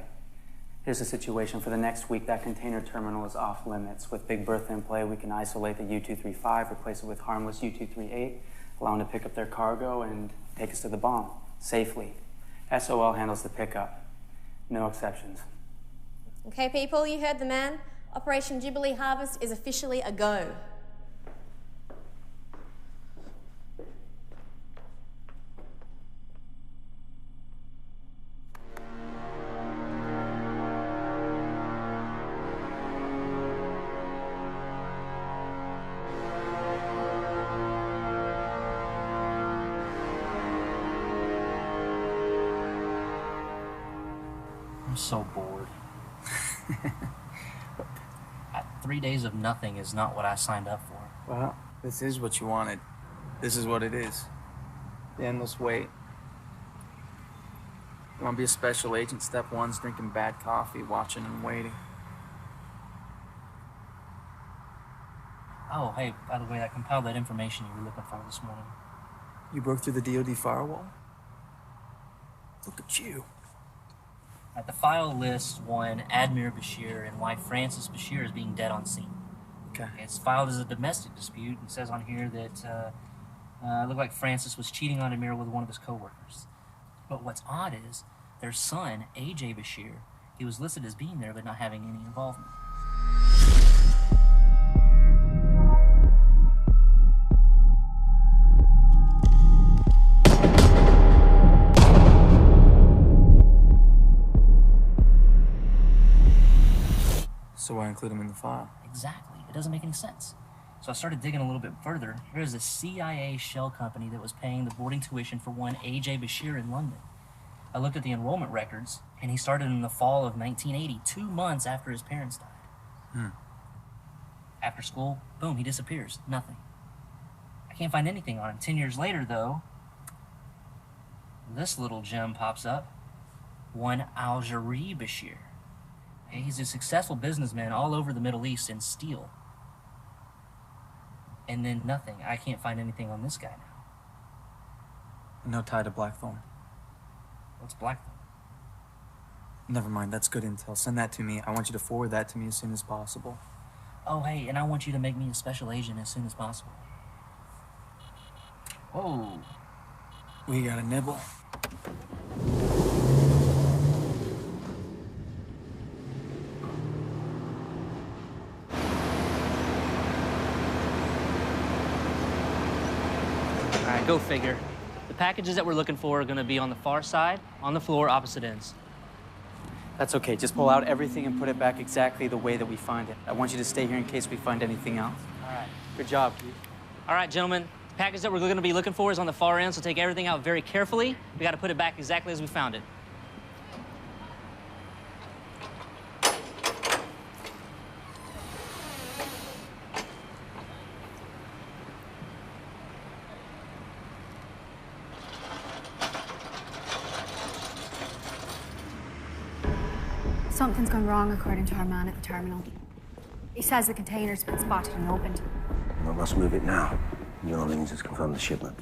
Here's the situation. For the next week, that container terminal is off limits. With Big Bertha in play, we can isolate the U-235, replace it with harmless U-238, allow them to pick up their cargo and take us to the bomb safely. SOL handles the pickup. No exceptions. Okay, people, you heard the man. Operation Jubilee Harvest is officially a go. I'm so bored. 3 days of nothing is not what I signed up for. Well, this is what you wanted. This is what it is. The endless wait. You want to be a special agent? Step one's drinking bad coffee, watching and waiting. Oh, hey, by the way, I compiled that information you were looking for this morning. You broke through the DoD firewall? Look at you. The file lists one Admir Bashir and wife Frances Bashir as being dead on scene. Okay. It's filed as a domestic dispute. It says on here that it looked like Francis was cheating on Admir with one of his co-workers. But what's odd is their son, AJ Bashir, he was listed as being there but not having any involvement. So why include him in the file? Exactly. It doesn't make any sense. So I started digging a little bit further. Here's a CIA shell company that was paying the boarding tuition for one AJ Bashir in London. I looked at the enrollment records, and he started in the fall of 1980, 2 months after his parents died. After school, boom, he disappears. Nothing. I can't find anything on him. 10 years later, though, this little gem pops up. One Algeri Bashir. He's a successful businessman all over the Middle East in steel. And then nothing. I can't find anything on this guy now. No tie to Blackthorn. What's Blackthorn? Never mind, that's good intel. Send that to me. I want you to forward that to me as soon as possible. Oh, hey, and I want you to make me a special agent as soon as possible. Whoa. We got a nibble. All right, go figure. The packages that we're looking for are going to be on the far side, on the floor, opposite ends. That's okay. Just pull out everything and put it back exactly the way that we find it. I want you to stay here in case we find anything else. All right. Good job, Keith. All right, gentlemen. The package that we're going to be looking for is on the far end, so take everything out very carefully. We got to put it back exactly as we found it. Something's gone wrong, according to our man at the terminal. He says the container's been spotted and opened. Well, let's move it now. Eurolings has confirmed the shipment.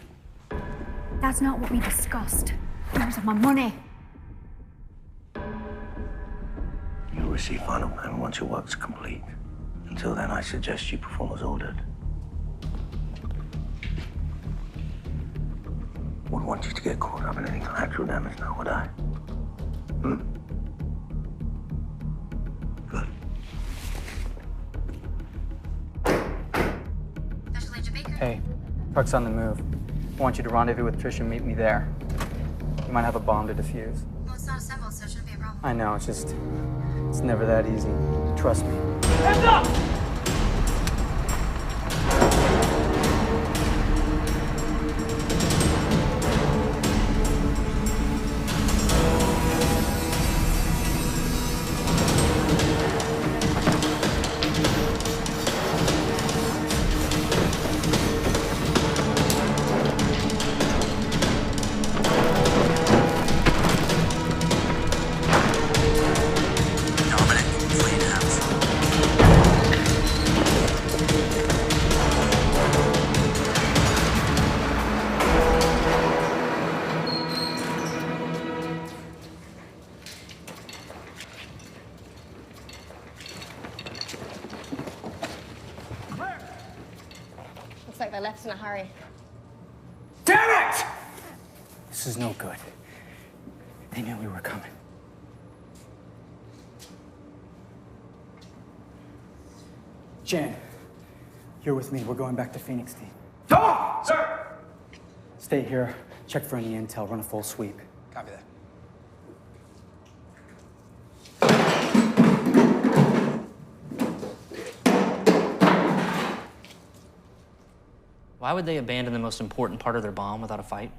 That's not what we discussed. In terms of my money. You'll receive final payment once your work's complete. Until then, I suggest you perform as ordered. Wouldn't want you to get caught up in any collateral damage now, would I? Good. Hey, truck's on the move. I want you to rendezvous with Trish and meet me there. You might have a bomb to defuse. Well, it's not assembled, so it shouldn't be a problem. I know, it's never that easy. Trust me. Hands up! Looks like they left in a hurry. Damn it! This is no good. They knew we were coming. Jan, you're with me. We're going back to Phoenix, team. Come on, sir! Stay here, check for any intel, run a full sweep. Copy that. Why would they abandon the most important part of their bomb without a fight?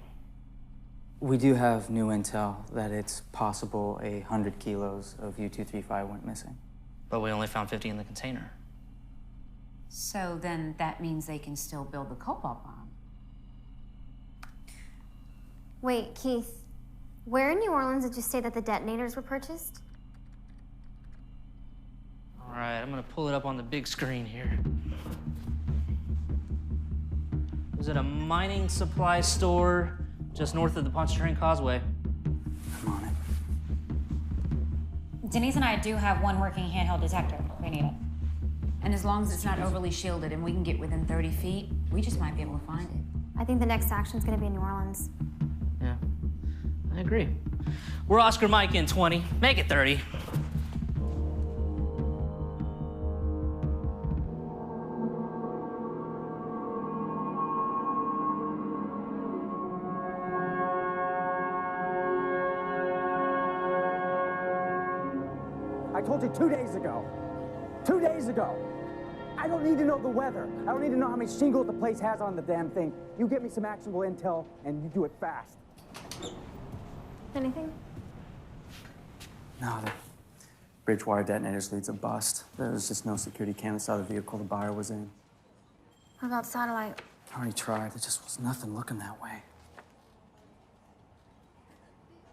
We do have new intel that it's possible 100 kilos of U-235 went missing. But we only found 50 in the container. So then that means they can still build the cobalt bomb. Wait, Keith, where in New Orleans did you say that the detonators were purchased? All right, I'm gonna pull it up on the big screen here. It was at a mining supply store just north of the Pontchartrain Causeway. I'm on it. Denise and I do have one working handheld detector if we need it. And as long as it's not overly shielded and we can get within 30 feet, we just might be able to find it. I think the next action's gonna be in New Orleans. Yeah, I agree. We're Oscar Mike in 20. Make it 30. I told you 2 days ago. 2 days ago. I don't need to know the weather. I don't need to know how many shingles the place has on the damn thing. You get me some actionable intel, and you do it fast. Anything? No, the bridge wire detonators leads a bust. There was just no security cam that saw the vehicle the buyer was in. What about satellite? I already tried. There just was nothing looking that way.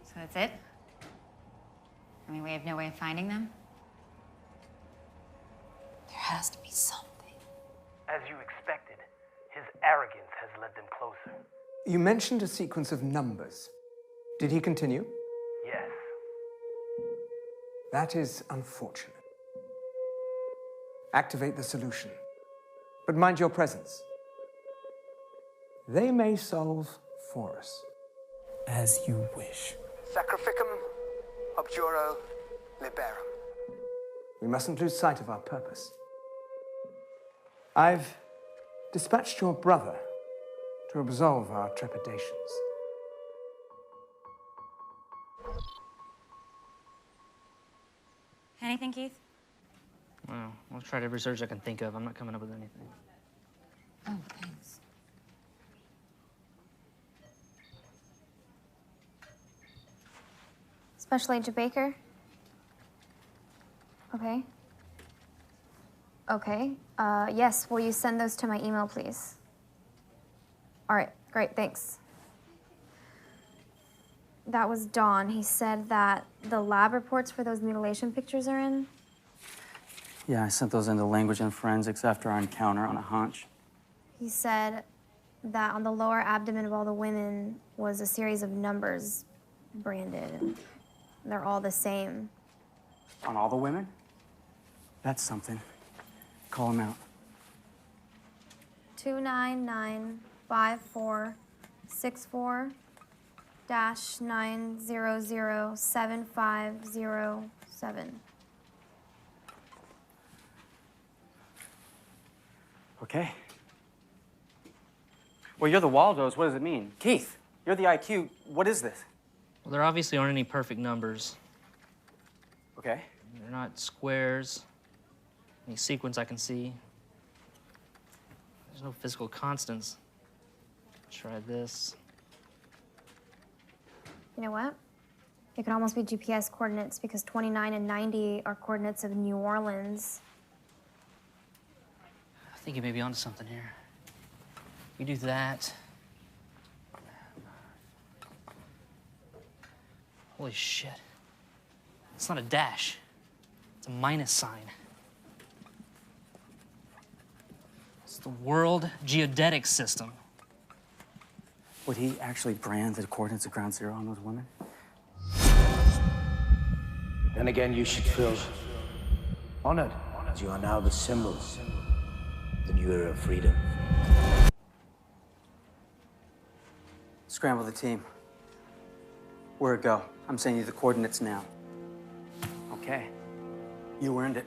So that's it? I mean, we have no way of finding them? There has to be something. As you expected, his arrogance has led them closer. You mentioned a sequence of numbers. Did he continue? Yes. That is unfortunate. Activate the solution. But mind your presence. They may solve for us. As you wish. Sacrificum objuro liberum. We mustn't lose sight of our purpose. I've dispatched your brother to absolve our trepidations. Anything, Keith? Well, I've tried every search I can think of. I'm not coming up with anything. Oh, thanks. Special Agent Baker? Okay. Okay. Yes, will you send those to my email, please? All right, great, thanks. That was Don. He said that the lab reports for those mutilation pictures are in. Yeah, I sent those into language and forensics after our encounter on a hunch. He said that on the lower abdomen of all the women was a series of numbers branded, and they're all the same. On all the women? That's something. Call him out. 2995464-9007507. Okay. Well, you're the Waldos. What does it mean? Keith, you're the IQ. What is this? Well, there obviously aren't any perfect numbers. Okay. They're not squares, any sequence I can see. There's no physical constants. Try this. You know what? It could almost be GPS coordinates because 29 and 90 are coordinates of New Orleans. I think you may be onto something here. You do that. Holy shit. It's not a dash. It's a minus sign. It's the World Geodetic System. Would he actually brand the coordinates of Ground Zero on those women? Then again, you should feel honored, as you are now the symbol of the new era of freedom. Scramble the team. Where'd it go? I'm sending you the coordinates now. Okay. You earned it.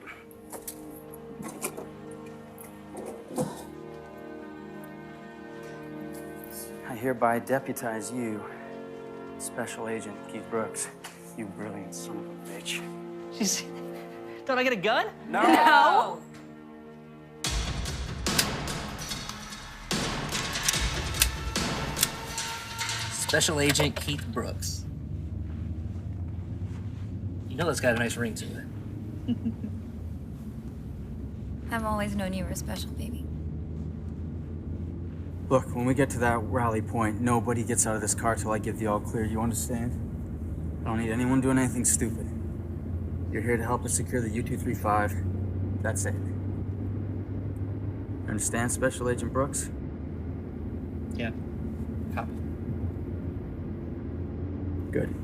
I hereby deputize you, Special Agent Keith Brooks. You brilliant son of a bitch. Jeez. Don't I get a gun? No. No. Special Agent Keith Brooks. You know that's got a nice ring to it. I've always known you were special, baby. Look, when we get to that rally point, nobody gets out of this car till I give the all clear. You understand? I don't need anyone doing anything stupid. You're here to help us secure the U-235. That's it. You understand, Special Agent Brooks? Yeah. Copy. Good.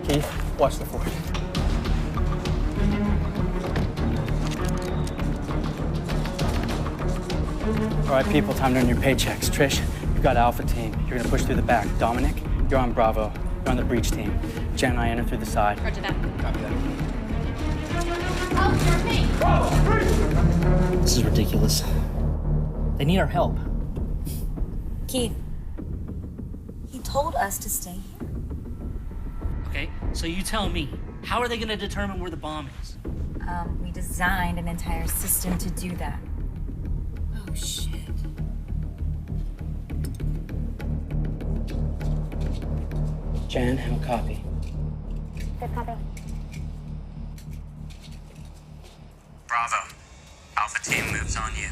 Keith, watch the force. All right, people, time to earn your paychecks. Trish, you've got Alpha team. You're gonna push through the back. Dominic, you're on Bravo. You're on the breach team. Jen and I enter through the side. Roger that. Copy that. This is ridiculous. They need our help. Keith, he told us to stay here. Okay, so you tell me, how are they gonna determine where the bomb is? We designed an entire system to do that. Oh, shit. Jan, have a copy. Good copy. Bravo. Alpha team moves on you.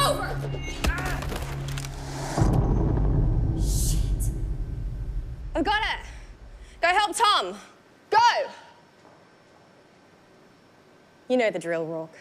over! Shit. I've got it. Go help Tom. Go! You know the drill, Rourke.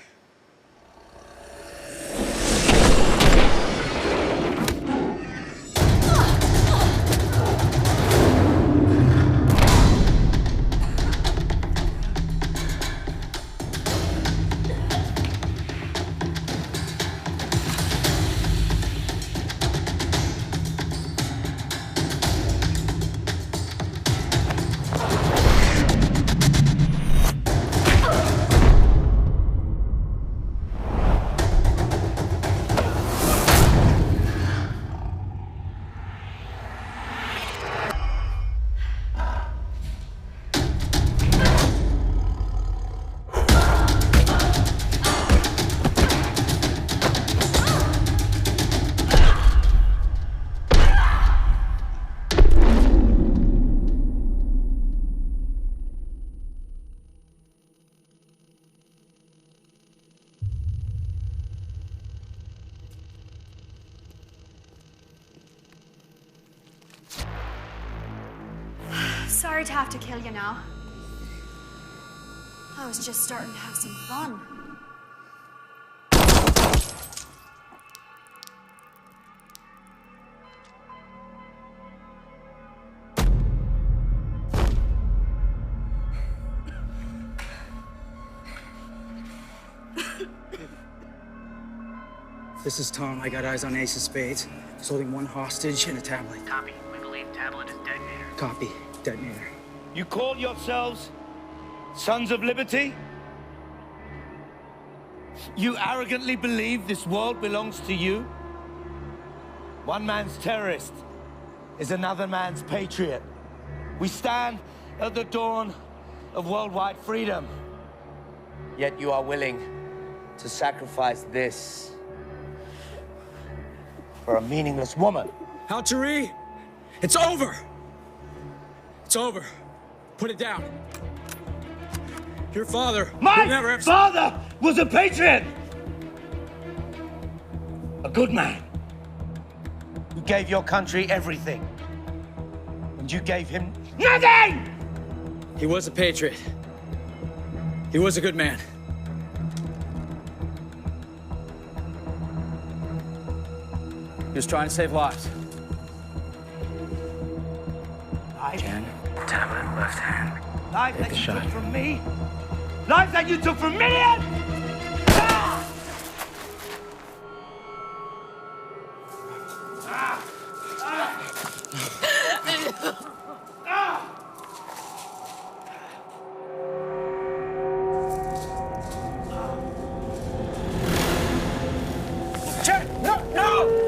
Sorry to have to kill you now. I was just starting to have some fun. This is Tom. I got eyes on Ace of Spades. He's holding one hostage and a tablet. Copy. We believe tablet is detonator. Copy. Detonator. You call yourselves Sons of Liberty? You arrogantly believe this world belongs to you? One man's terrorist is another man's patriot. We stand at the dawn of worldwide freedom. Yet you are willing to sacrifice this for a meaningless woman. Halcherie, it's over. It's over. Put it down. Your father My father was a patriot! A good man. Who gave your country everything. And you gave him nothing! He was a patriot. He was a good man. He was trying to save lives. Life? Jen, tablet left hand. Life Take that the you shot. took from me? Life that you took from millions? Jen, no, no!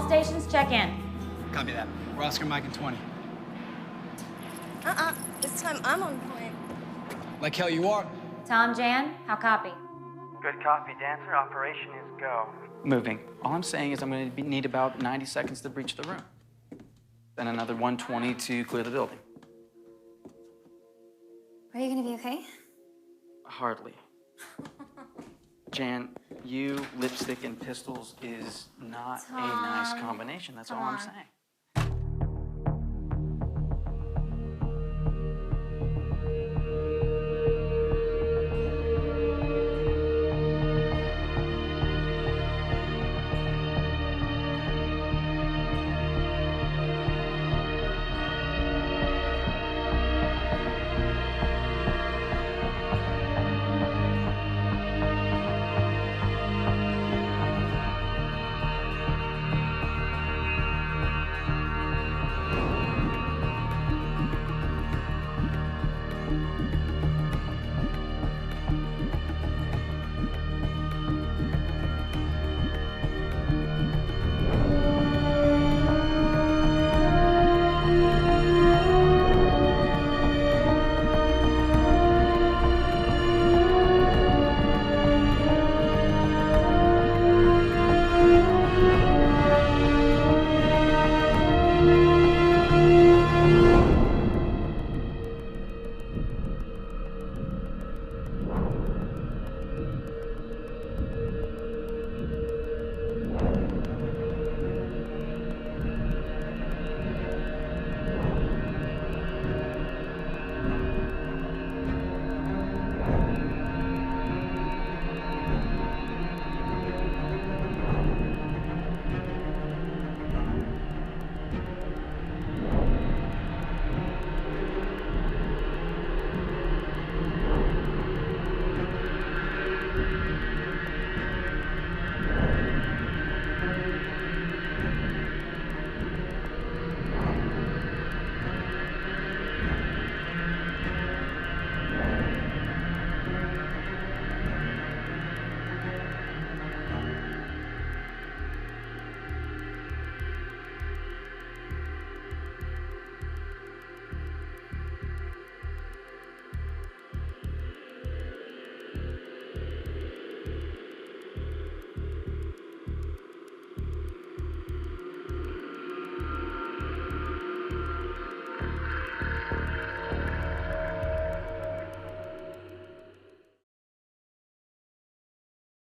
stations, check in. Copy that. We're Oscar Mike and 20. This time I'm on point. Like hell you are. Tom, Jan, how copy? Good copy, Dancer. Operation is go. Moving. All I'm saying is I'm going to need about 90 seconds to breach the room. Then another 120 to clear the building. Are you gonna be okay? Hardly. Jan, you, lipstick, and pistols is not a nice combination. That's all I'm saying.